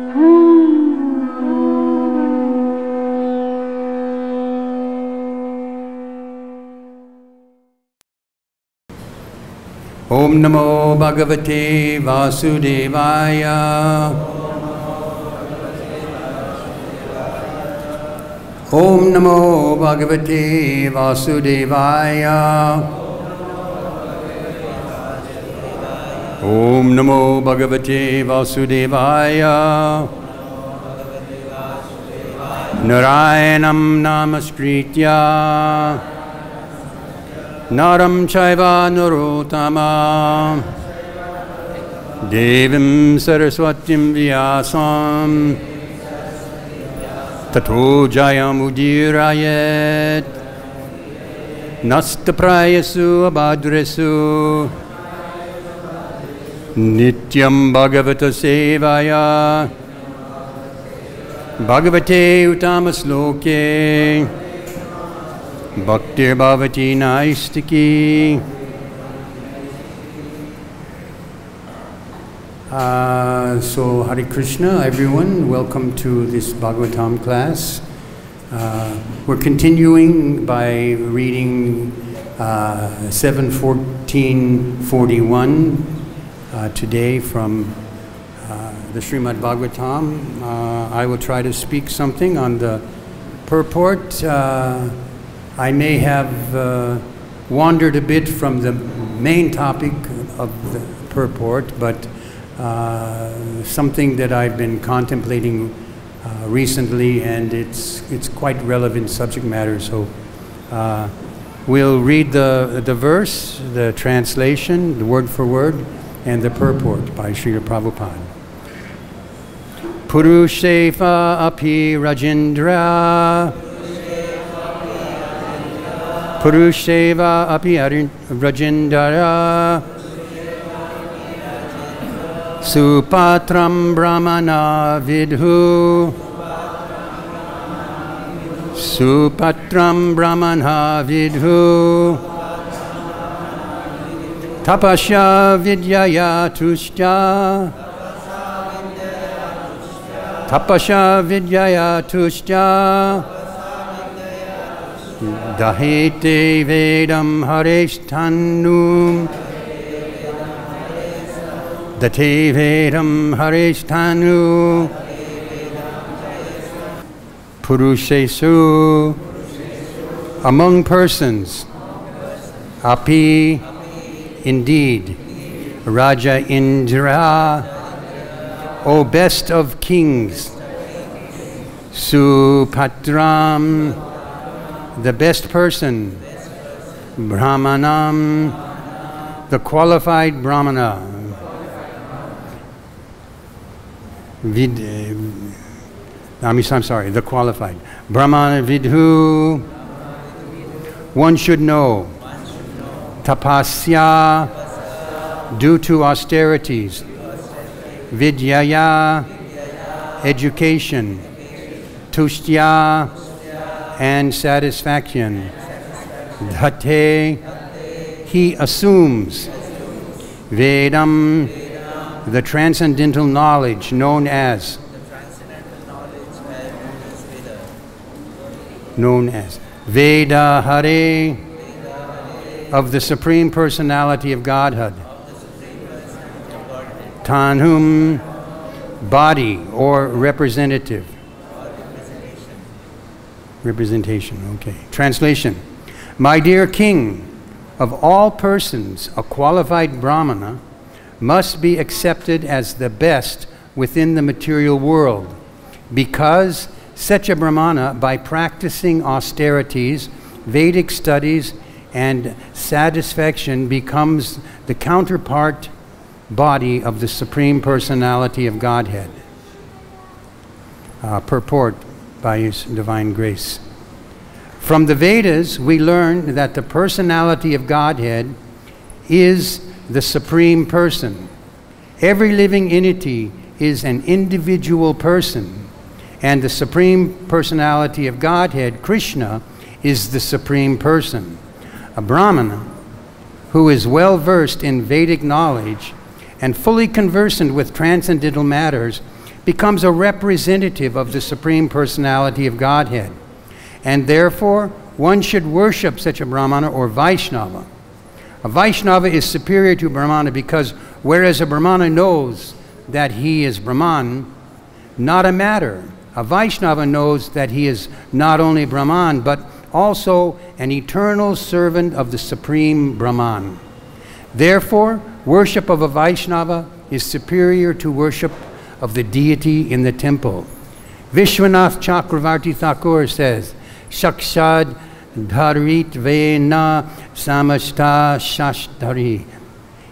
Om Namo Bhagavate Vasudevaya. Om Namo Bhagavate Vasudevaya. Om Namo Bhagavate Vasudevaya. Narayanam Namaskritya Naram Chaiva Narotama Devim Saraswatim Vyasam Tato Jayam Udirayet Nastaprayasu Abhadresu Nityam Bhagavata Sevaya Bhagavate Uttamasloke Bhaktir Bhavati Naistiki. So Hare Krishna, everyone. Welcome to this Bhagavatam class. We're continuing by reading 7:14:41 today from the Srimad Bhagavatam. I will try to speak something on the purport. I may have wandered a bit from the main topic of the purport, but something that I've been contemplating recently, and it's quite relevant subject matter. So we'll read the verse, the translation, the word for word, and the purport by Srila Prabhupada. Purusheva api Rajendra Purusheva api Rajendra Supatram Brahmana Vidhu Supatram Brahmana Vidhu Tapasya Vidyaya Tushya Tapasya Vidyaya Tushya Dahete Vedam Hareshtanum Date Vedam Hareshtanu Purushesu among persons Api indeed Raja Indra O best of kings Supatram the best person Brahmanam the qualified Brahmana I'm sorry, the qualified Brahmana Vidhu one should know Tapasya due to austerities Vidyaya education Tushtya and satisfaction Dhate he assumes Vedam the transcendental knowledge known as Veda Hare of the Supreme Personality of Godhead Tanhum body or representation. Okay. Translation. My dear king, of all persons, a qualified Brahmana must be accepted as the best within the material world, because such a Brahmana, by practicing austerities, Vedic studies, and satisfaction, becomes the counterpart body of the Supreme Personality of Godhead. Purport by His Divine Grace. From the Vedas, we learn that the personality of Godhead is the Supreme Person. Every living entity is an individual person, and the Supreme Personality of Godhead, Krishna, is the Supreme Person. A Brahmana who is well versed in Vedic knowledge and fully conversant with transcendental matters becomes a representative of the Supreme Personality of Godhead. And therefore, one should worship such a Brahmana or Vaishnava. A Vaishnava is superior to Brahmana because whereas a Brahmana knows that he is Brahman, not a matter, a Vaishnava knows that he is not only Brahman, but also an eternal servant of the Supreme Brahman. Therefore, worship of a Vaishnava is superior to worship of the deity in the temple. Vishwanath Chakravarti Thakur says, Shakshad Dharit Vena Samashta Shashtari.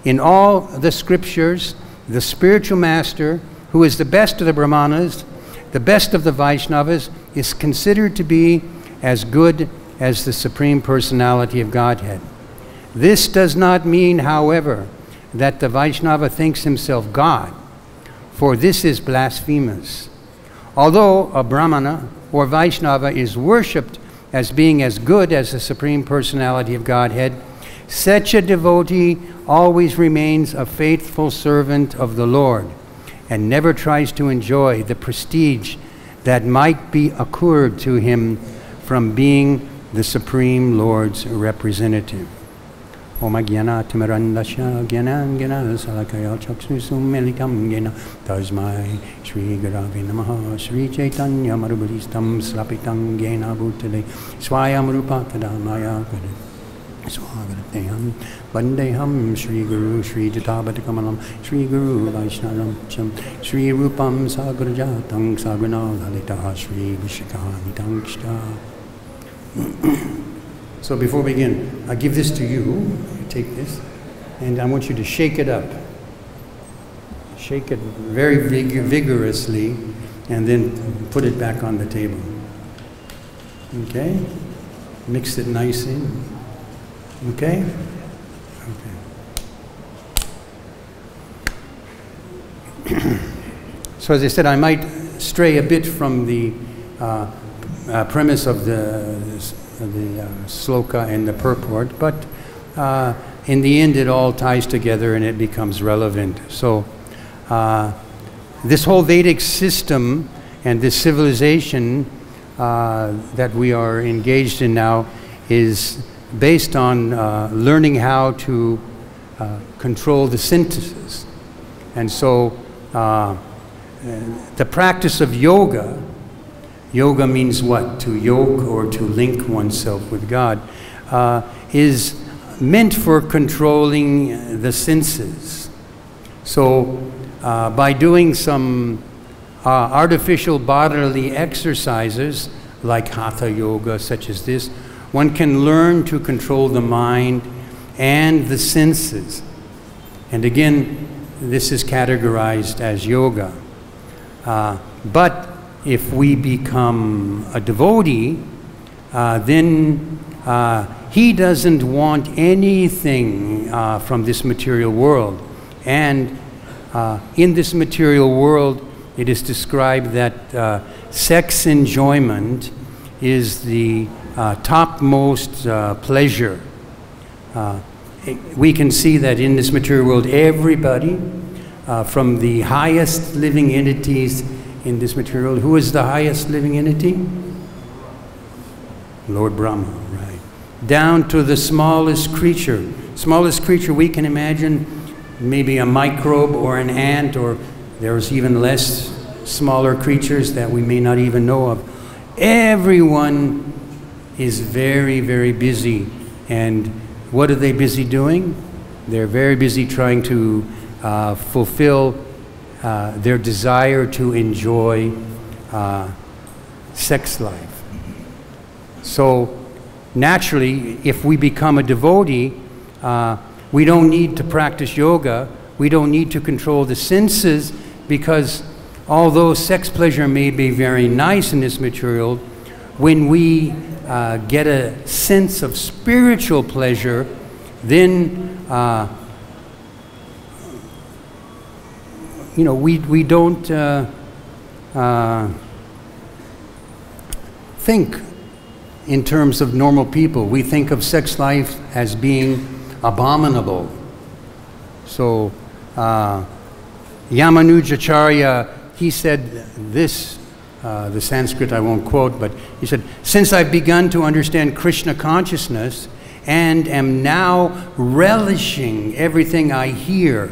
In all the scriptures, the spiritual master, who is the best of the Brahmanas, the best of the Vaishnavas, is considered to be as good as the Supreme Personality of Godhead. This does not mean, however, that the Vaishnava thinks himself God, for this is blasphemous. Although a Brahmana or Vaishnava is worshipped as being as good as the Supreme Personality of Godhead, such a devotee always remains a faithful servant of the Lord and never tries to enjoy the prestige that might be accrued to him from being the Supreme Lord's representative. Om Jnana Timirandasya Jnana Jnana Salakaya Chakshusum Melitam Jnana Tasmai Shri Gurave Namaha Shri Chaitanya Marubalistam Slapitam Jnana Bhutale Swayam Rupa Tadamaya Swagateham Vandeham Shri Guru Shri Jatabatakamalam Shri Guru Vaishnavam Cham Shri Rupam Sagarajatang Sagana Lalita Shri Vishakani Tankshta. So before we begin, I give this to you. You take this, and I want you to shake it up. Shake it very vigorously, and then put it back on the table. Okay? Mix it nicely. Okay? Okay. So as I said, I might stray a bit from the premise of the sloka and the purport, but in the end it all ties together and it becomes relevant. So this whole Vedic system and this civilization that we are engaged in now is based on learning how to control the senses. And so the practice of yoga, yoga means what? To yoke or to link oneself with God, is meant for controlling the senses. So by doing some artificial bodily exercises like hatha yoga, such as this, one can learn to control the mind and the senses. And again, this is categorized as yoga. But if we become a devotee, then he doesn't want anything from this material world. And in this material world, it is described that sex enjoyment is the topmost pleasure. We can see that in this material world, everybody, from the highest living entities in this material, who is the highest living entity? Lord Brahma, right. Down to the smallest creature. Smallest creature we can imagine, maybe a microbe or an ant, or there's even less smaller creatures that we may not even know of. Everyone is very, very busy. And what are they busy doing? They're very busy trying to fulfill their desire to enjoy sex life. So naturally, if we become a devotee, we don't need to practice yoga. We don't need to control the senses, because although sex pleasure may be very nice in this material, when we get a sense of spiritual pleasure, then you know, we don't think in terms of normal people. We think of sex life as being abominable. So Yamanujacharya he said this, the Sanskrit I won't quote, but he said, "Since I've begun to understand Krishna consciousness and am now relishing everything I hear,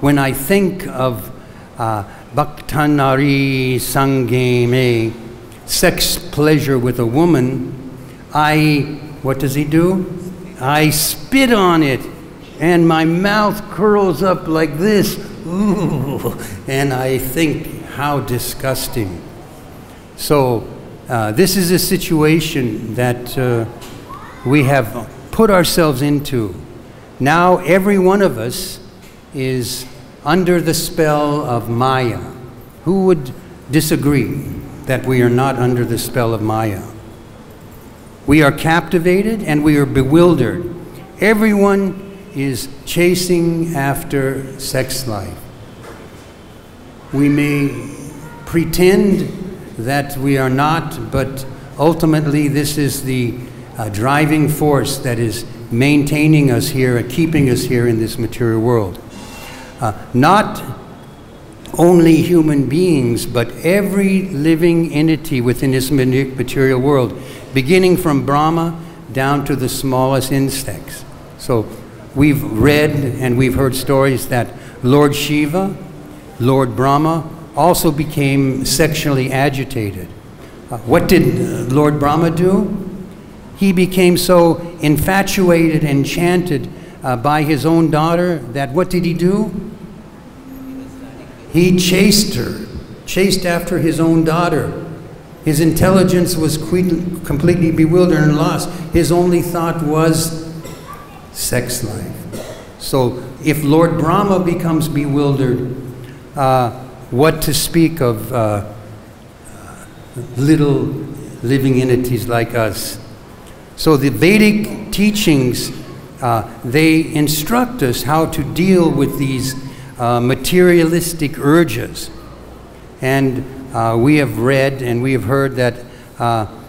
when I think of Bhaktanari Sangame, sex pleasure with a woman, what does he do? I spit on it, and my mouth curls up like this. Ooh, and I think, how disgusting." So this is a situation that we have put ourselves into. Now every one of us is under the spell of Maya. Who would disagree that we are not under the spell of Maya? We are captivated and we are bewildered. Everyone is chasing after sex life. We may pretend that we are not, but ultimately this is the driving force that is maintaining us here and keeping us here in this material world. Not only human beings, but every living entity within this material world, beginning from Brahma down to the smallest insects. So we've read and we've heard stories that Lord Shiva, Lord Brahma, also became sexually agitated. What did Lord Brahma do? He became so infatuated, enchanted by his own daughter that what did he do? He chased her, chased after his own daughter. His intelligence was completely bewildered and lost. His only thought was sex life. So if Lord Brahma becomes bewildered, what to speak of little living entities like us? So the Vedic teachings, they instruct us how to deal with these materialistic urges. And we have read and we have heard that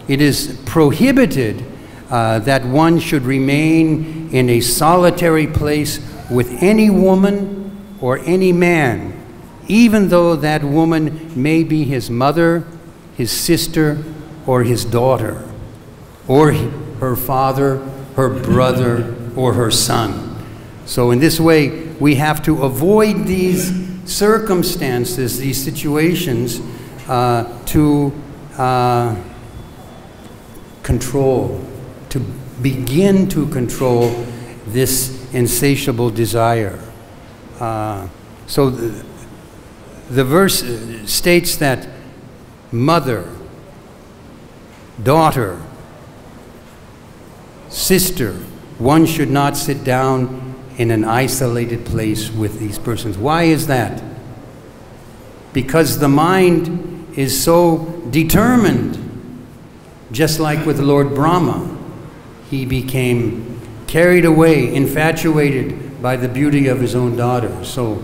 it is prohibited that one should remain in a solitary place with any woman or any man, even though that woman may be his mother, his sister, or his daughter, or her father, her brother, or her son. So in this way, we have to avoid these circumstances, these situations, to control, to begin to control this insatiable desire. So the verse states that mother, daughter, sister, one should not sit down in an isolated place with these persons. Why is that? Because the mind is so determined. Just like with Lord Brahma, he became carried away, infatuated by the beauty of his own daughter. So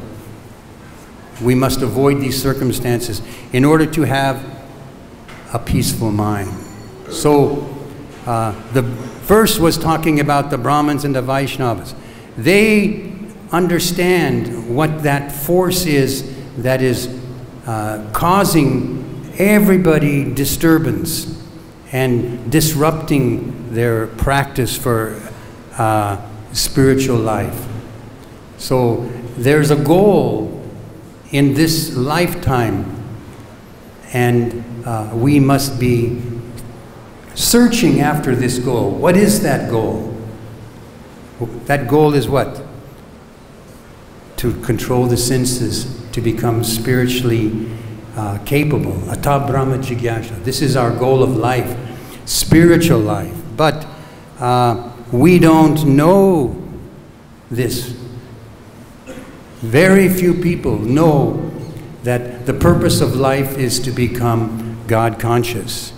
we must avoid these circumstances in order to have a peaceful mind. So the verse was talking about the Brahmins and the Vaishnavas. They understand what that force is that is causing everybody disturbance and disrupting their practice for spiritual life. So there's a goal in this lifetime, and we must be searching after this goal. What is that goal? That goal is what? To control the senses, to become spiritually capable. Ata Brahma Jigyasha. This is our goal of life, spiritual life. But we don't know this. Very few people know that the purpose of life is to become God conscious.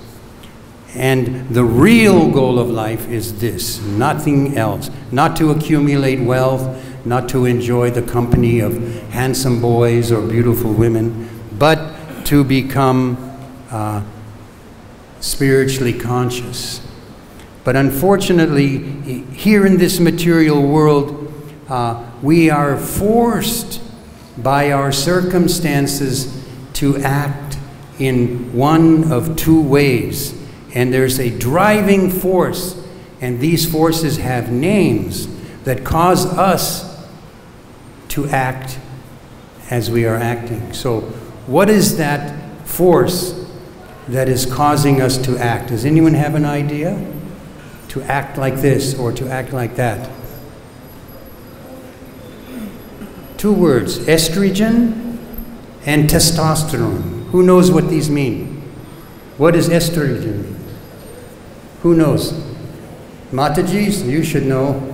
And the real goal of life is this, nothing else. Not to accumulate wealth, not to enjoy the company of handsome boys or beautiful women, but to become spiritually conscious. But unfortunately, here in this material world, we are forced by our circumstances to act in one of two ways. And there's a driving force, and these forces have names that cause us to act as we are acting. So what is that force that is causing us to act? Does anyone have an idea? To act like this or to act like that? Two words, estrogen and testosterone. Who knows what these mean? What does estrogen mean? Who knows? Matajis, you should know.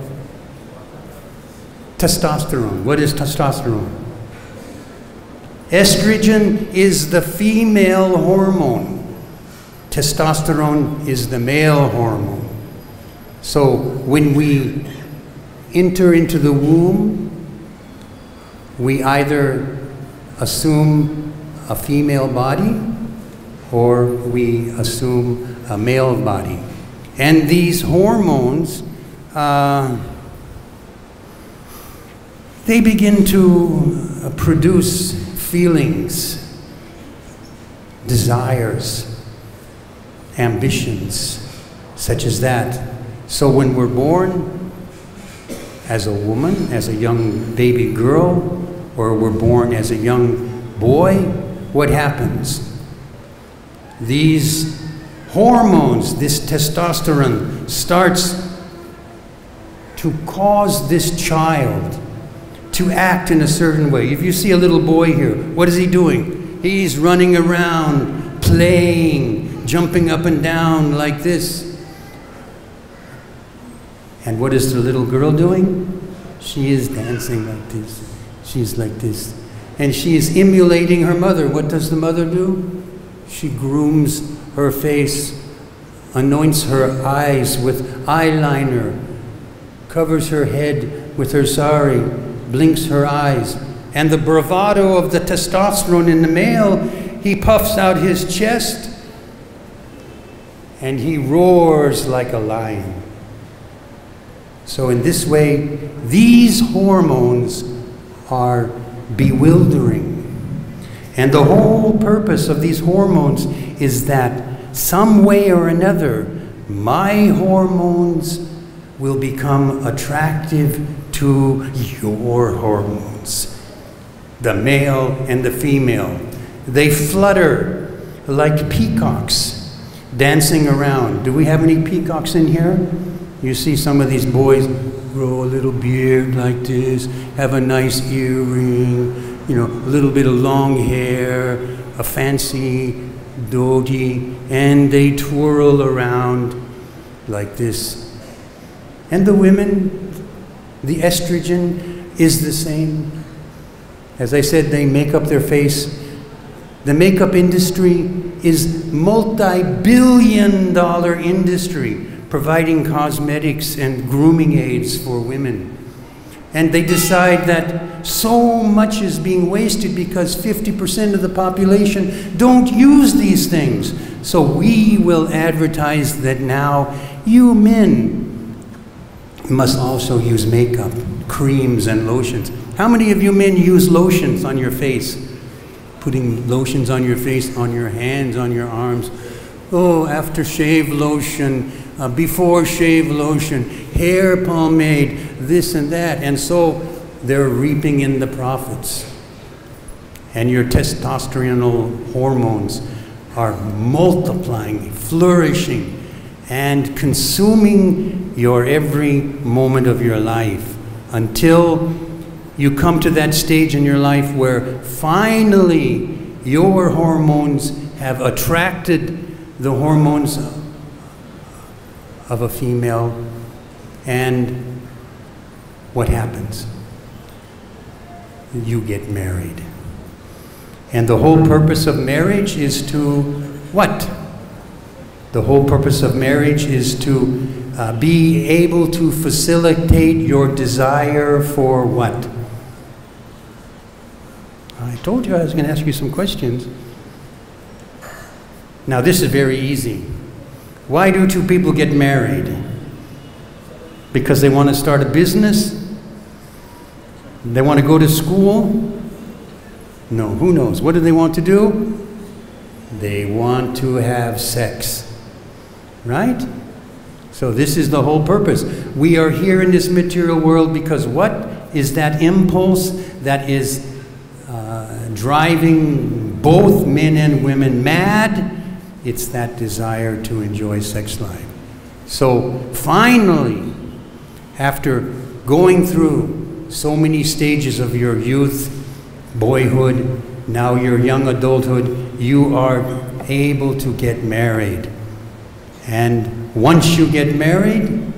Testosterone. What is testosterone? Estrogen is the female hormone. Testosterone is the male hormone. So when we enter into the womb, we either assume a female body or we assume a male body. And these hormones, they begin to produce feelings, desires, ambitions, such as that. So when we're born as a woman, as a young baby girl, or we're born as a young boy, what happens? These hormones, this testosterone, starts to cause this child to act in a certain way. If you see a little boy here, what is he doing? He's running around, playing, jumping up and down like this. And what is the little girl doing? She is dancing like this. She's like this. And she is emulating her mother. What does the mother do? She grooms her face, anoints her eyes with eyeliner, covers her head with her sari, blinks her eyes. And the bravado of the testosterone in the male, he puffs out his chest and he roars like a lion. So in this way, these hormones are bewildering. And the whole purpose of these hormones is that some way or another, my hormones will become attractive to your hormones, the male and the female. They flutter like peacocks dancing around. Do we have any peacocks in here? You see some of these boys grow a little beard like this, have a nice earring, you know, a little bit of long hair, a fancy dhoti, and they twirl around like this. And the women, the estrogen is the same. As I said, they make up their face. The makeup industry is multi-billion-dollar industry, providing cosmetics and grooming aids for women. And they decide that so much is being wasted because 50% of the population don't use these things. So we will advertise that now you men must also use makeup, creams and lotions. How many of you men use lotions on your face? Putting lotions on your face, on your hands, on your arms. Oh, aftershave lotion, before shave lotion, hair pomade, this and that. And so they're reaping in the profits. And your testosterone hormones are multiplying, flourishing, and consuming your every moment of your life until you come to that stage in your life where finally your hormones have attracted the hormones of a female, and what happens? You get married. And the whole purpose of marriage is to what? The whole purpose of marriage is to be able to facilitate your desire for what? I told you I was going to ask you some questions. Now this is very easy. Why do two people get married? Because they want to start a business? They want to go to school? No, who knows? What do they want to do? They want to have sex. Right? So this is the whole purpose. We are here in this material world because what is that impulse that is driving both men and women mad? It's that desire to enjoy sex life. So finally, after going through so many stages of your youth, boyhood, now your young adulthood, you are able to get married. And once you get married,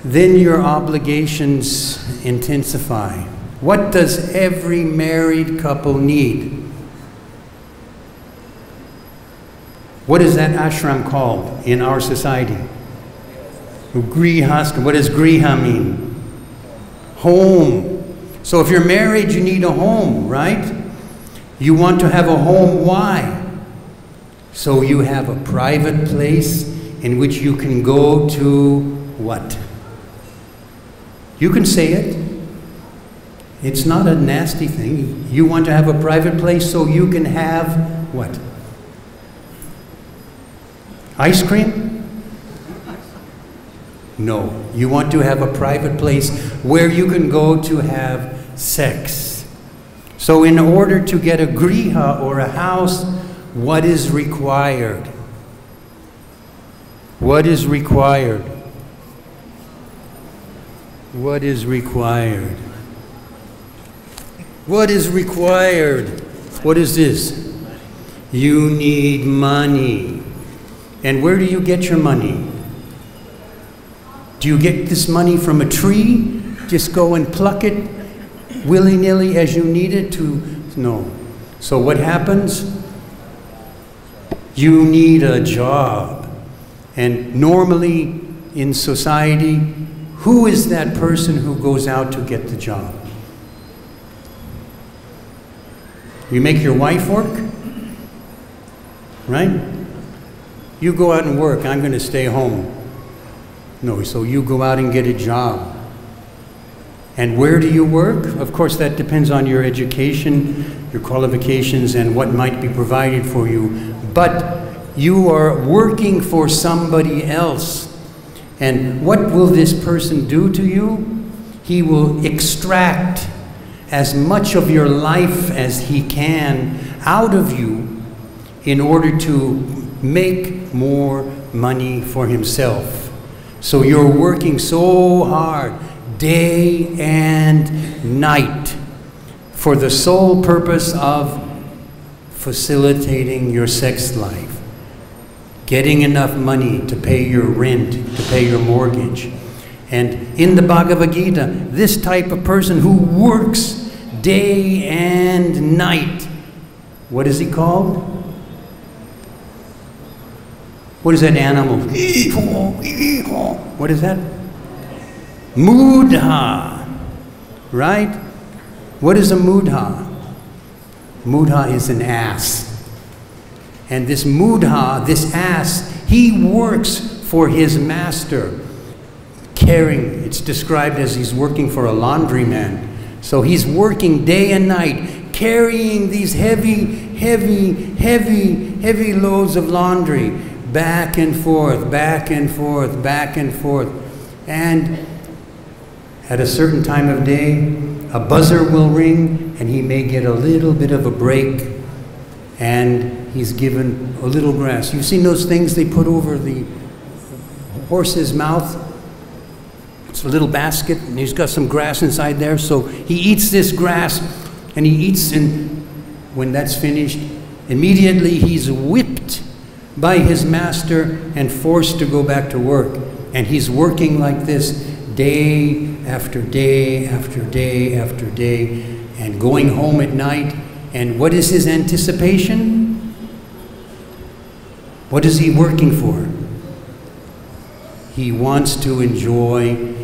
then your obligations intensify. What does every married couple need? What is that ashram called in our society? Griha. What does griha mean? Home. So if you're married, you need a home, right? You want to have a home. Why? So you have a private place in which you can go to what? You can say it. It's not a nasty thing. You want to have a private place so you can have what? Ice cream? No. You want to have a private place where you can go to have sex. So in order to get a griha or a house, what is required? What is required? What is required? What is required? What is this? You need money. And where do you get your money? Do you get this money from a tree? Just go and pluck it willy-nilly as you need it to? No. So what happens? You need a job. And normally in society, who is that person who goes out to get the job? You make your wife work, right? You go out and work, I'm going to stay home. No, so you go out and get a job. And where do you work? Of course, that depends on your education, your qualifications, and what might be provided for you. But you are working for somebody else. And what will this person do to you? He will extract as much of your life as he can out of you in order to make more money for himself. So you're working so hard, day and night, for the sole purpose of facilitating your sex life, getting enough money to pay your rent, to pay your mortgage. And in the Bhagavad-Gita, this type of person who works day and night, what is he called? What is that animal? What is that? Mudha, right? What is a mudha? Mudha is an ass. And this mudha, this ass, he works for his master, carrying, it's described as he's working for a laundryman. So he's working day and night, carrying these heavy loads of laundry, back and forth, back and forth, back and forth. And at a certain time of day, a buzzer will ring, and he may get a little bit of a break, and he's given a little grass. You've seen those things they put over the horse's mouth? It's a little basket, and he's got some grass inside there, so he eats this grass, and he eats, and when that's finished, immediately he's whipped by his master and forced to go back to work. And he's working like this day after day after day after day, and going home at night. And what is his anticipation? What is he working for? He wants to enjoy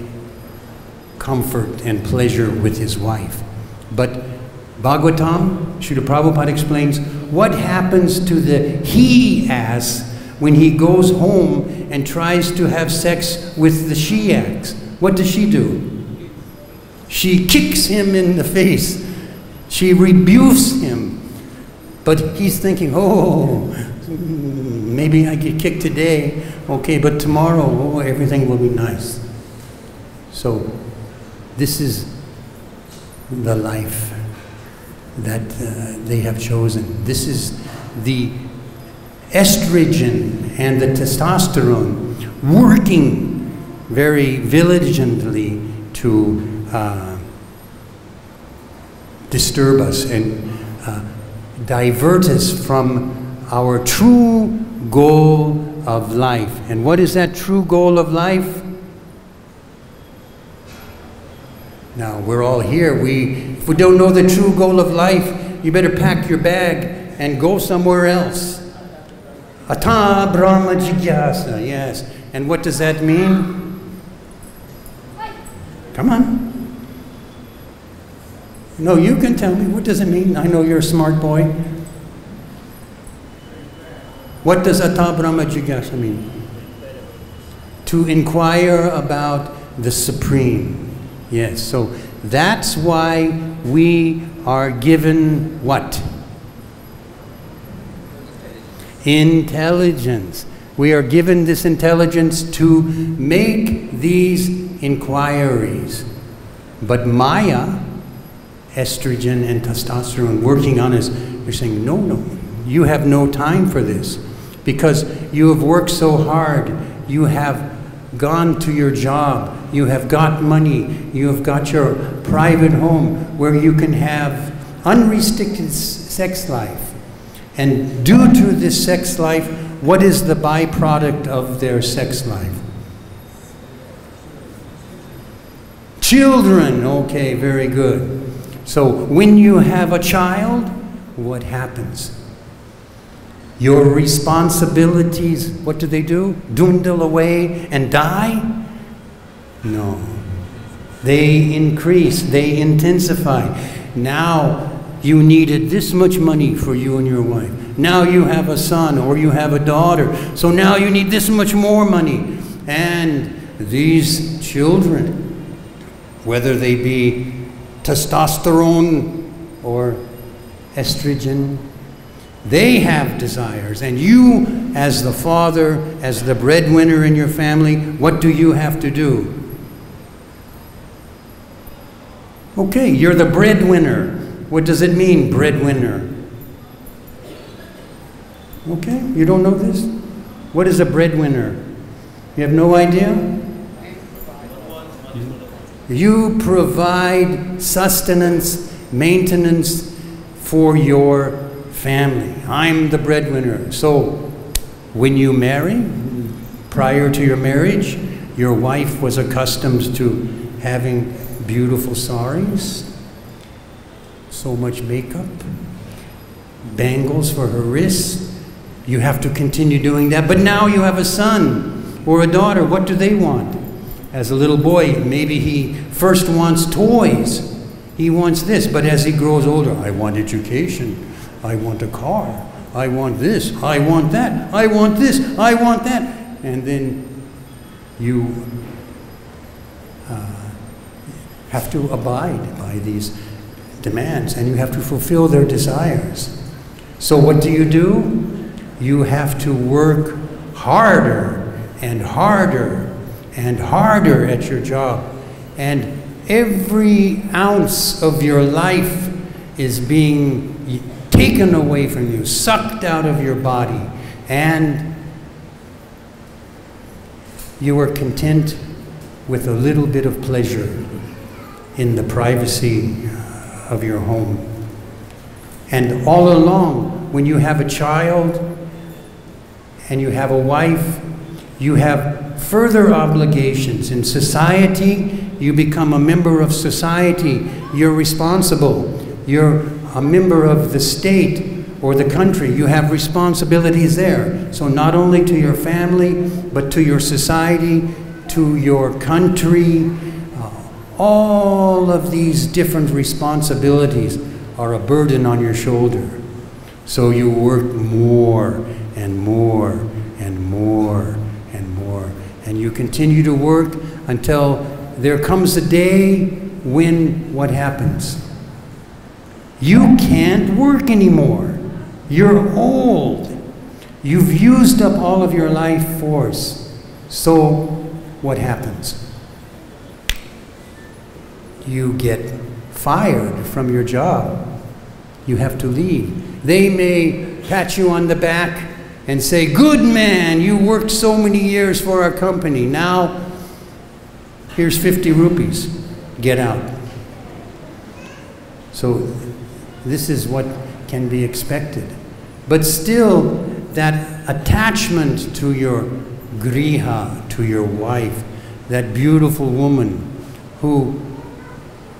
comfort and pleasure with his wife. But Bhagavatam, Srila Prabhupada explains, what happens to the he-ass when he goes home and tries to have sex with the she-ass? What does she do? She kicks him in the face. She rebukes him. But he's thinking, oh, maybe I get kicked today, okay, but tomorrow, oh, everything will be nice. So this is the life that they have chosen. This is the estrogen and the testosterone working very diligently to disturb us and divert us from our true goal of life. And what is that true goal of life? Now, we're all here. If we don't know the true goal of life, you better pack your bag and go somewhere else. Ata Brahma Jigyasa, yes. And what does that mean? Come on. No, you can tell me. What does it mean? I know you're a smart boy. What does Ata Brahma Jigyasa mean? To inquire about the Supreme. Yes, so that's why we are given what? Intelligence. We are given this intelligence to make these inquiries. But Maya, estrogen and testosterone working on us, they're saying, no, no, you have no time for this because you have worked so hard. You have gone to your job. You have got money. You have got your private home where you can have unrestricted sex life. And due to this sex life, what is the byproduct of their sex life? Children. Okay, very good. So when you have a child, what happens? Your responsibilities, what do? Dwindle away and die? No. They increase, they intensify. Now you needed this much money for you and your wife. Now you have a son or you have a daughter. So now you need this much more money. And these children, whether they be testosterone or estrogen, they have desires. And you, as the father, as the breadwinner in your family, what do you have to do? Okay, you're the breadwinner. What does it mean, breadwinner? Okay, you don't know this? What is a breadwinner? You have no idea? You provide sustenance, maintenance for your family. I'm the breadwinner. So when you marry, prior to your marriage, your wife was accustomed to having beautiful saris, so much makeup, bangles for her wrists. You have to continue doing that. But now you have a son or a daughter. What do they want? As a little boy, maybe he first wants toys. He wants this. But as he grows older, I want education. I want a car. I want this. I want that. I want this. I want that. And then you have to abide by these demands, and you have to fulfill their desires. So what do? You have to work harder and harder and harder at your job. And every ounce of your life is being taken away from you, sucked out of your body, and you are content with a little bit of pleasure in the privacy of your home. And all along, when you have a child and you have a wife, you have further obligations. In society, you become a member of society. You're responsible. You're a member of the state or the country. You have responsibilities there. So not only to your family, but to your society, to your country. All of these different responsibilities are a burden on your shoulder. So you work more and more and more and more. And you continue to work until there comes a day when what happens? You can't work anymore. You're old. You've used up all of your life force. So what happens? You get fired from your job. You have to leave. They may pat you on the back and say, "Good man, you worked so many years for our company. Now, here's 50 rupees. Get out." So this is what can be expected. But still, that attachment to your griha, to your wife, that beautiful woman who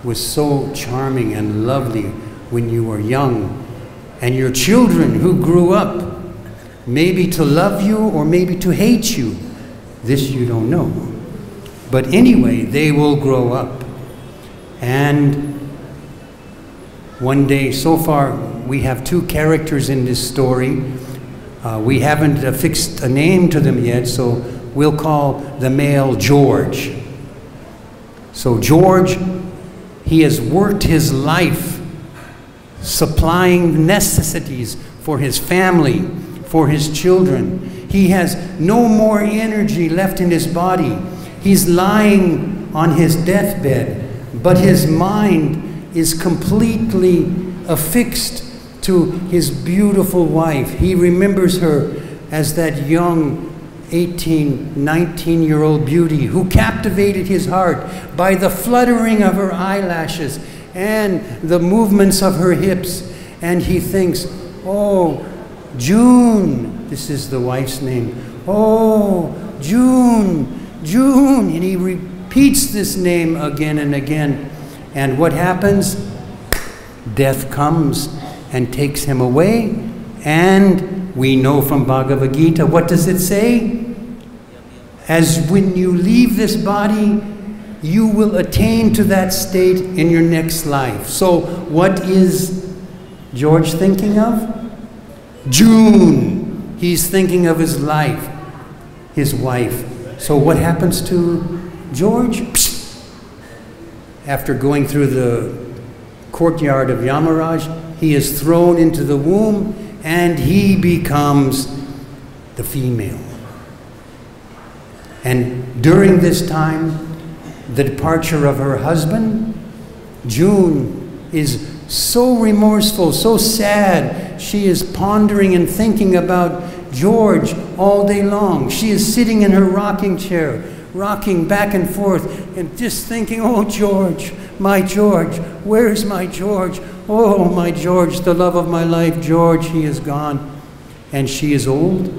was so charming and lovely when you were young, and your children who grew up, maybe to love you or maybe to hate you. This you don't know. But anyway, they will grow up. And one day, so far, we have two characters in this story. We haven't fixed a name to them yet, so we'll call the male George. So George, he has worked his life supplying necessities for his family, for his children. He has no more energy left in his body. He's lying on his deathbed, but his mind is completely affixed to his beautiful wife. He remembers her as that young 18, 19-year-old beauty who captivated his heart by the fluttering of her eyelashes and the movements of her hips. And he thinks, "Oh, June," this is the wife's name, "Oh, June, June." And he repeats this name again and again. And what happens? Death comes and takes him away. And we know from Bhagavad-Gita, what does it say? As when you leave this body, you will attain to that state in your next life. So what is George thinking of? June. He's thinking of his life, his wife. So what happens to George? After going through the courtyard of Yamaraj, he is thrown into the womb and he becomes the female. And during this time, the departure of her husband, June is so remorseful, so sad. She is pondering and thinking about George all day long. She is sitting in her rocking chair, rocking back and forth, and just thinking, "Oh, George, my George, where's my George? Oh, my George, the love of my life, George, he is gone." And she is old,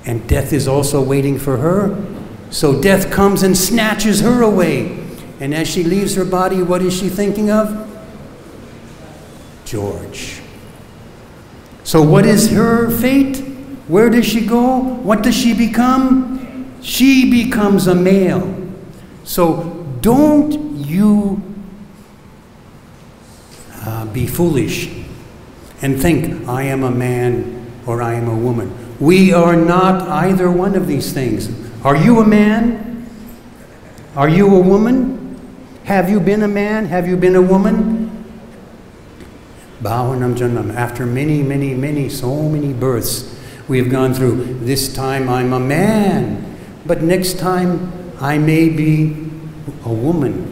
and death is also waiting for her. So death comes and snatches her away. And as she leaves her body, what is she thinking of? George. So what is her fate? Where does she go? What does she become? She becomes a male. So don't you be foolish and think, "I am a man or I am a woman." We are not either one of these things. Are you a man? Are you a woman? Have you been a man? Have you been a woman? Bhavanam Janam. After many, so many births, we have gone through. This time I'm a man, but next time I may be a woman.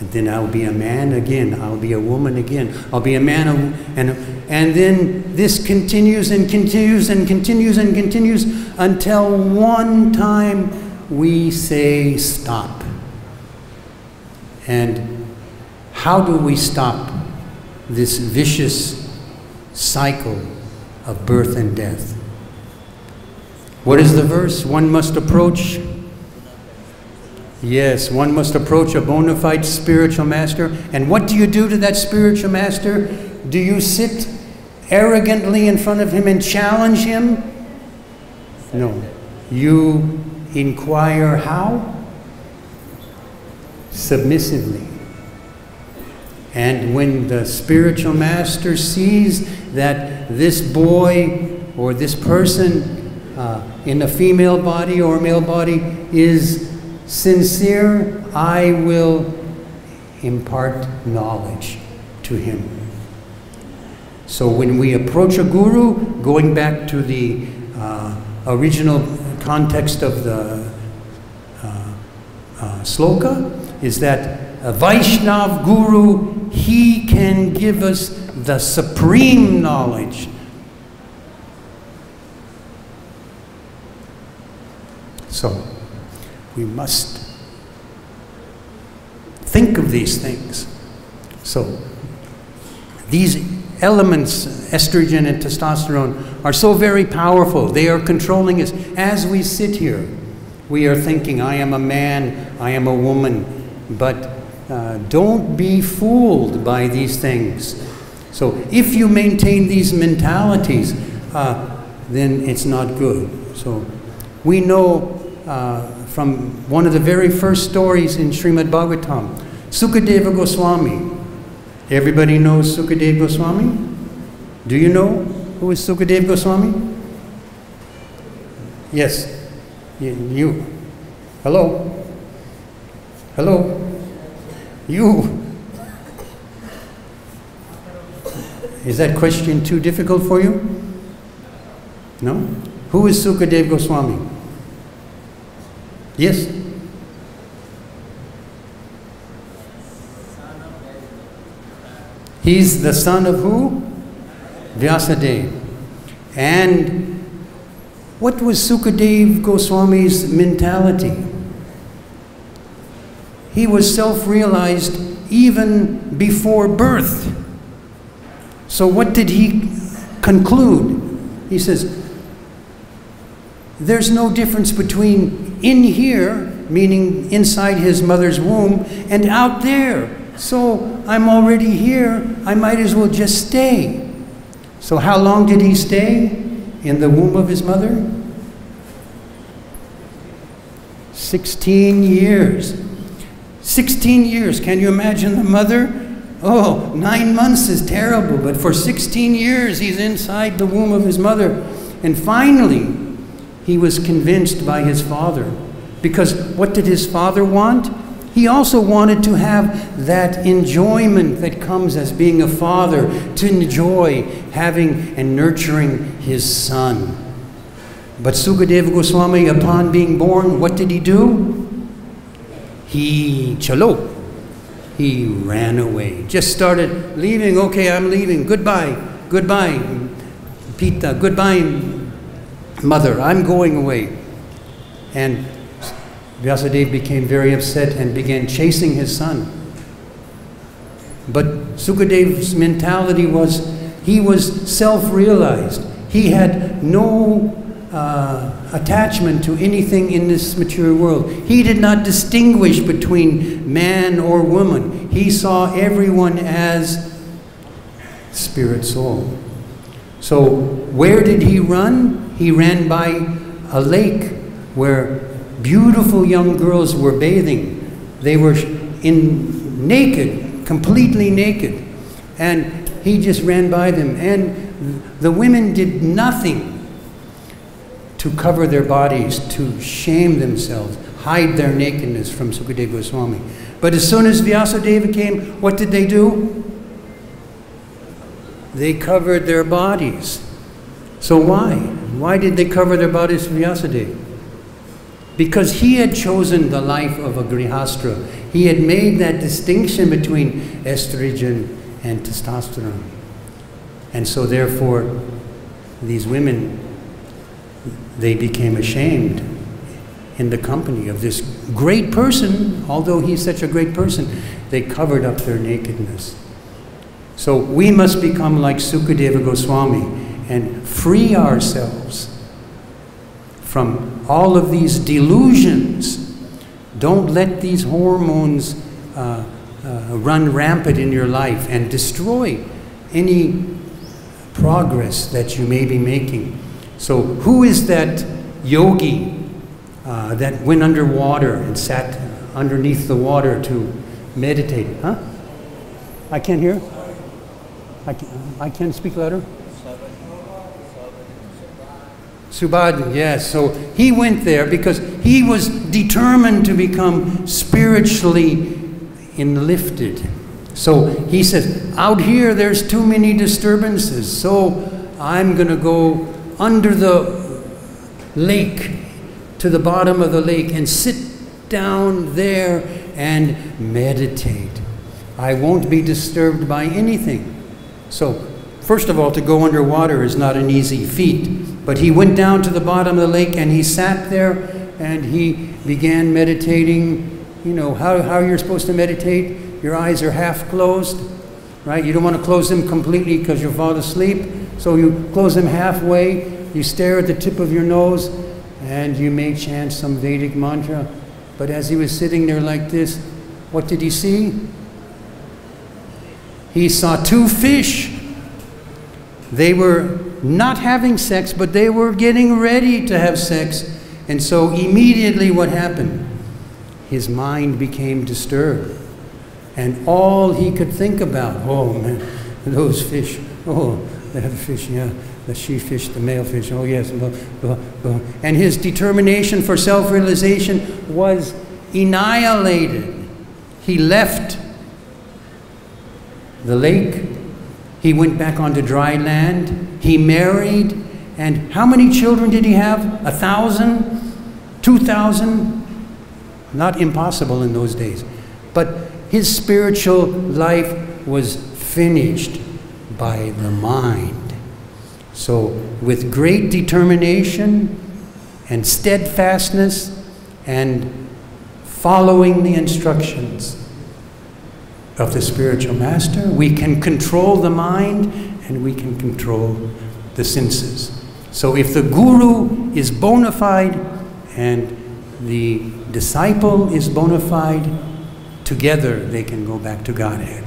And then I'll be a man again. I'll be a woman again. I'll be a man, and then this continues and continues and continues and continues until one time we say stop. And how do we stop this vicious cycle of birth and death? What is the verse? One must approach. Yes, one must approach a bona fide spiritual master. And what do you do to that spiritual master? Do you sit arrogantly in front of him and challenge him? No. You inquire how? Submissively. And when the spiritual master sees that this boy or this person in a female body or male body is sincere, I will impart knowledge to him. So when we approach a guru, going back to the original context of the sloka, is that a Vaishnav guru, he can give us the supreme knowledge. So we must think of these things. So these elements, estrogen and testosterone, are so very powerful. They are controlling us. As we sit here, we are thinking, I am a man, I am a woman, but don't be fooled by these things. So if you maintain these mentalities, then it's not good. So we know from one of the very first stories in Srimad Bhagavatam, Sukadeva Goswami. Everybody knows Sukadeva Goswami? Do you know who is Sukadeva Goswami? Yes. You. Hello? Hello? You. Is that question too difficult for you? No? Who is Sukadeva Goswami? Yes? He's the son of who? Vyasadeva. And what was Sukadeva Goswami's mentality? He was self-realized even before birth. So what did he conclude? He says, there's no difference between in here, meaning inside his mother's womb, and out there. So I'm already here, I might as well just stay. So how long did he stay in the womb of his mother? 16 years. 16 years. Can you imagine the mother? Oh, 9 months is terrible, but for 16 years he's inside the womb of his mother. And finally, he was convinced by his father. Because what did his father want? He also wanted to have that enjoyment that comes as being a father, to enjoy having and nurturing his son. But Sukadeva Goswami, upon being born, what did he do? He ran away. Just started leaving. Okay, I'm leaving. Goodbye. Goodbye, Pita. Goodbye, mother. I'm going away. And Vyasadeva became very upset and began chasing his son. But Sukadeva's mentality was, he was self-realized. He had no attachment to anything in this material world. He did not distinguish between man or woman. He saw everyone as spirit soul. So where did he run? He ran by a lake where beautiful young girls were bathing. They were naked, completely naked. And he just ran by them. And the women did nothing to cover their bodies, to shame themselves, hide their nakedness from Sukadeva Goswami. But as soon as Vyasadeva came, what did they do? They covered their bodies. So why? Why did they cover their bodies for Vyasadeva? Because he had chosen the life of a grihastra. He had made that distinction between estrogen and testosterone. And so therefore, these women, they became ashamed in the company of this great person. Although he's such a great person, they covered up their nakedness. So we must become like Sukadeva Goswami and free ourselves from all of these delusions. Don't let these hormones run rampant in your life and destroy any progress that you may be making. So who is that yogi that went underwater and sat underneath the water to meditate? Huh? I can't hear. I can't speak louder. Subhadra, yes. So he went there because he was determined to become spiritually enlifted. So he says, out here there's too many disturbances, so I'm going to go under the lake, to the bottom of the lake, and sit down there and meditate. I won't be disturbed by anything. So, first of all, to go underwater is not an easy feat. But he went down to the bottom of the lake and he sat there and he began meditating. You know how you're supposed to meditate. Your eyes are half closed, right? You don't want to close them completely because you'll fall asleep. So you close them halfway, you stare at the tip of your nose, and you may chant some Vedic mantra. But as he was sitting there like this, what did he see? He saw two fish. They were not having sex, but they were getting ready to have sex. And so immediately what happened? His mind became disturbed. And all he could think about, oh man, those fish, oh, the fish, yeah, the she-fish, the male fish, oh yes. And his determination for self-realization was annihilated. He left the lake. He went back onto dry land. He married. And how many children did he have? 1,000? 2,000? Not impossible in those days. But his spiritual life was finished by the mind. So with great determination and steadfastness and following the instructions of the spiritual master, we can control the mind and we can control the senses. So if the guru is bona fide and the disciple is bona fide, together they can go back to Godhead.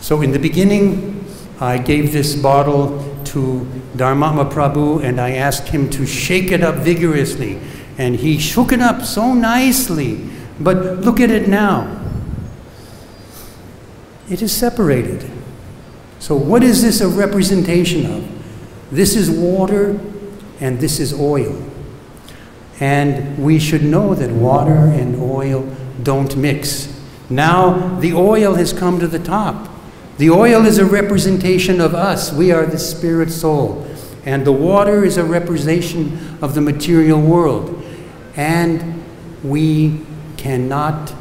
So in the beginning, I gave this bottle to Dharmama Prabhu and I asked him to shake it up vigorously. And he shook it up so nicely. But look at it now. It is separated. So what is this a representation of? This is water and this is oil. And we should know that water and oil don't mix. Now the oil has come to the top. The oil is a representation of us. We are the spirit soul. And the water is a representation of the material world. And we cannot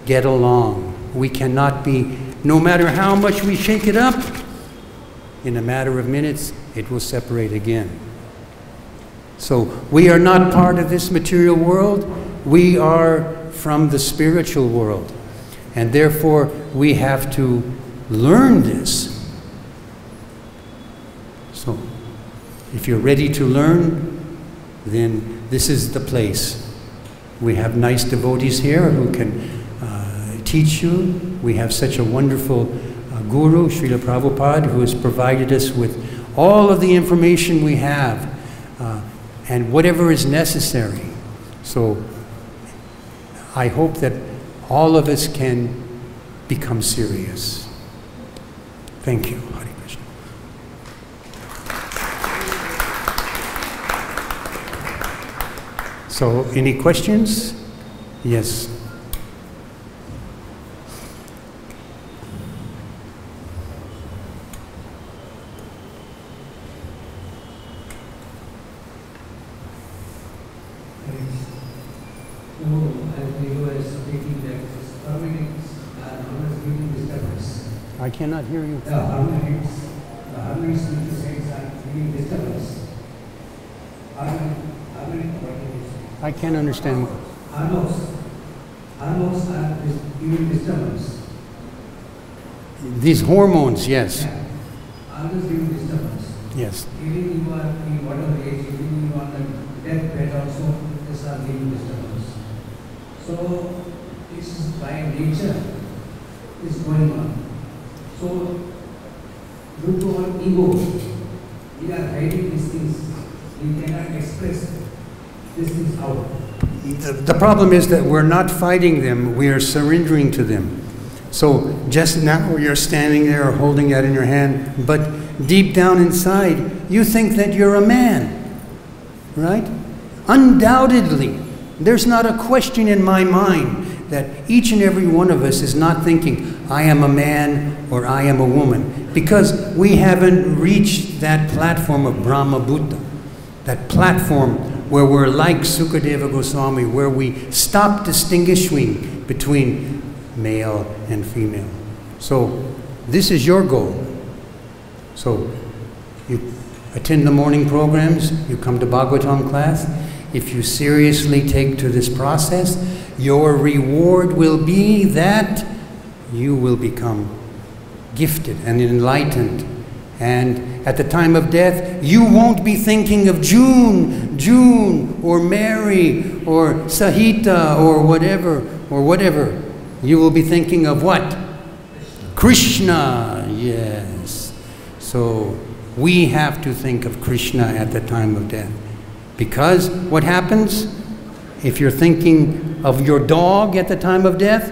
get along. We cannot be, no matter how much we shake it up, in a matter of minutes, it will separate again. So we are not part of this material world. We are from the spiritual world. And therefore, we have to learn this. So, if you're ready to learn, then this is the place. We have nice devotees here who can teach you. We have such a wonderful guru, Srila Prabhupada, who has provided us with all of the information we have and whatever is necessary. So, I hope that all of us can become serious. Thank you. Hare Krishna. So, any questions? Yes. I cannot hear you. The harmonics need to say giving disturbance. I can't understand. Hormones are giving disturbance. These hormones, yes. Yeah. Always giving disturbance. Yes. Even you are in whatever age, even you are on the deathbed also, these are giving disturbance. So, this is by nature is going on. So, due to our ego, we are hiding these things. We cannot express these things out. The problem is that we're not fighting them, we are surrendering to them. So just now you're standing there holding that in your hand, but deep down inside, you think that you're a man, right? Undoubtedly, there's not a question in my mind that each and every one of us is not thinking, I am a man or I am a woman, because we haven't reached that platform of Brahma Buddha, that platform where we're like Sukadeva Goswami, where we stop distinguishing between male and female. So this is your goal. So you attend the morning programs, you come to Bhagavatam class. If you seriously take to this process, your reward will be that you will become gifted and enlightened. And at the time of death, you won't be thinking of June, or Mary, or Sahita, or whatever. You will be thinking of what? Krishna, yes. So we have to think of Krishna at the time of death. Because what happens? If you're thinking of your dog at the time of death,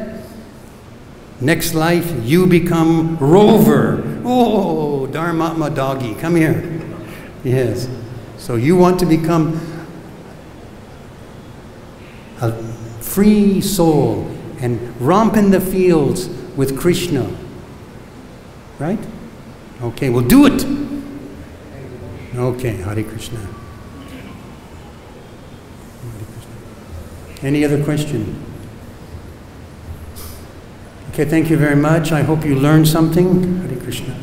next life you become Rover. Oh, Dharmatma doggy, come here. Yes. So you want to become a free soul and romp in the fields with Krishna. Right? Okay, well do it. Okay, Hare Krishna. Any other question? Okay, thank you very much. I hope you learned something. Hare Krishna.